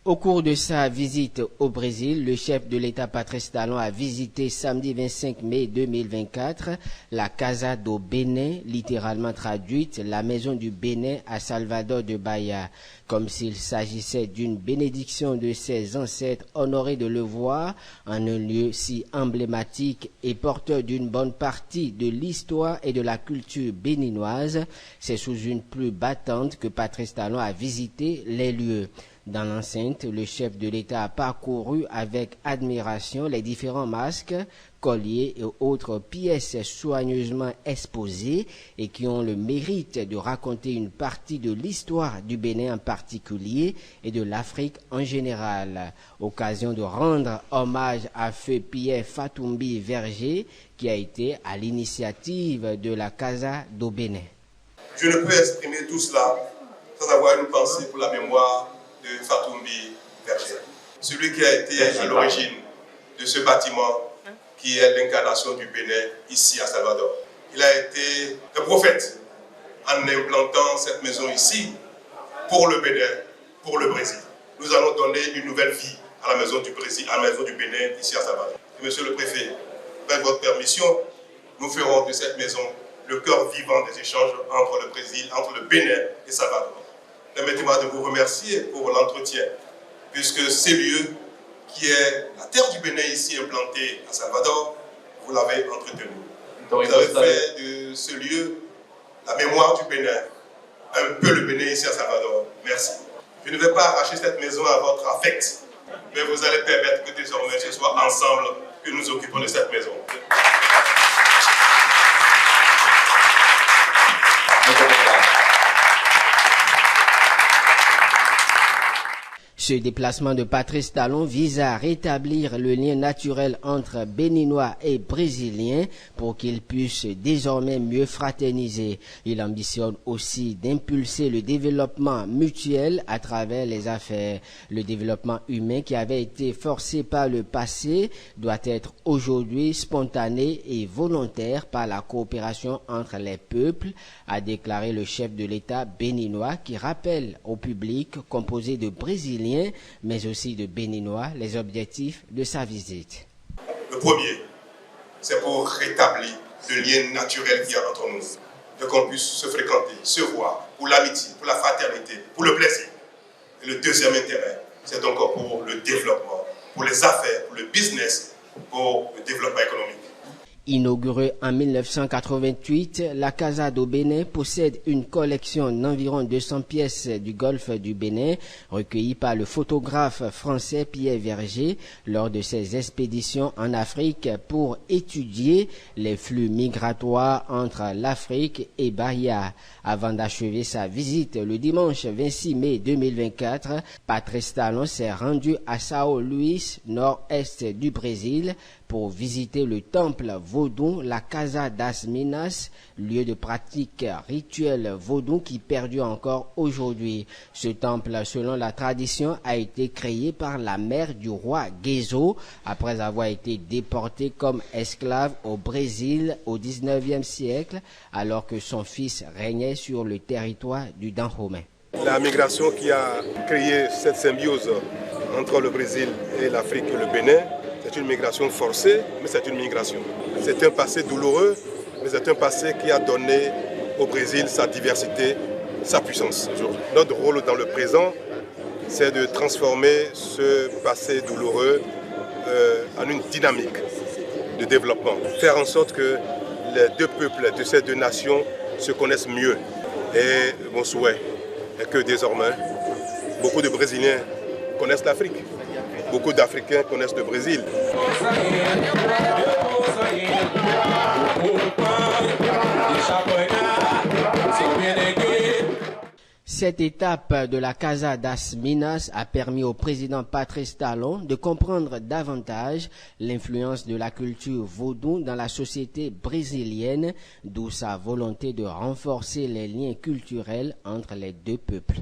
Au cours de sa visite au Brésil, le chef de l'État Patrice Talon a visité samedi 25 mai 2024 la Casa do Bénin, littéralement traduite la maison du Bénin à Salvador de Bahia, comme s'il s'agissait d'une bénédiction de ses ancêtres honorés de le voir en un lieu si emblématique et porteur d'une bonne partie de l'histoire et de la culture béninoise. C'est sous une pluie battante que Patrice Talon a visité les lieux. Dans l'enceinte, le chef de l'État a parcouru avec admiration les différents masques, colliers et autres pièces soigneusement exposées et qui ont le mérite de raconter une partie de l'histoire du Bénin en particulier et de l'Afrique en général. Occasion de rendre hommage à feu Pierre Fatumbi Verger qui a été à l'initiative de la Casa do Bénin. Je ne peux exprimer tout cela sans avoir une pensée pour la mémoire de Fatumbi Verger, celui qui a été à l'origine de ce bâtiment qui est l'incarnation du Bénin ici à Salvador. Il a été un prophète en implantant cette maison ici pour le Bénin, pour le Brésil. Nous allons donner une nouvelle vie à la maison du Brésil, à la maison du Bénin ici à Salvador. Et monsieur le préfet, avec votre permission, nous ferons de cette maison le cœur vivant des échanges entre le Brésil, entre le Bénin et Salvador. Permettez-moi de vous remercier pour l'entretien, puisque ces lieux, qui est la terre du Bénin ici implantée à Salvador, vous l'avez entretenu. Vous avez fait de ce lieu la mémoire du Bénin, un peu le Bénin ici à Salvador. Merci. Je ne vais pas arracher cette maison à votre affect, mais vous allez permettre que désormais ce soit ensemble que nous occupons de cette maison. Ce déplacement de Patrice Talon vise à rétablir le lien naturel entre Béninois et Brésiliens pour qu'ils puissent désormais mieux fraterniser. Il ambitionne aussi d'impulser le développement mutuel à travers les affaires. Le développement humain qui avait été forcé par le passé doit être aujourd'hui spontané et volontaire par la coopération entre les peuples, a déclaré le chef de l'État béninois qui rappelle au public composé de Brésiliens mais aussi de Béninois, les objectifs de sa visite. Le premier, c'est pour rétablir le lien naturel qu'il y a entre nous, de qu'on puisse se fréquenter, se voir, pour l'amitié, pour la fraternité, pour le plaisir. Et le deuxième intérêt, c'est donc pour le développement, pour les affaires, pour le business, pour le développement économique. Inaugurée en 1988, la Casa do Bénin possède une collection d'environ 200 pièces du golfe du Bénin, recueillies par le photographe français Pierre Verger lors de ses expéditions en Afrique pour étudier les flux migratoires entre l'Afrique et Bahia. Avant d'achever sa visite le dimanche 26 mai 2024, Patrice Talon s'est rendu à São Luís, nord-est du Brésil, pour visiter le temple vaudou, la Casa das Minas, lieu de pratique rituelle vaudou qui perdure encore aujourd'hui. Ce temple, selon la tradition, a été créé par la mère du roi Gezo après avoir été déporté comme esclave au Brésil au 19e siècle, alors que son fils régnait sur le territoire du Dahomey. La migration qui a créé cette symbiose entre le Brésil et l'Afrique et le Bénin, c'est une migration forcée, mais c'est une migration. C'est un passé douloureux, mais c'est un passé qui a donné au Brésil sa diversité, sa puissance. Notre rôle dans le présent, c'est de transformer ce passé douloureux en une dynamique de développement. Faire en sorte que les deux peuples de ces deux nations se connaissent mieux. Et mon souhait est que désormais, beaucoup de Brésiliens connaissent l'Afrique. Beaucoup d'Africains connaissent le Brésil. Cette étape de la Casa das Minas a permis au président Patrice Talon de comprendre davantage l'influence de la culture vaudou dans la société brésilienne, d'où sa volonté de renforcer les liens culturels entre les deux peuples.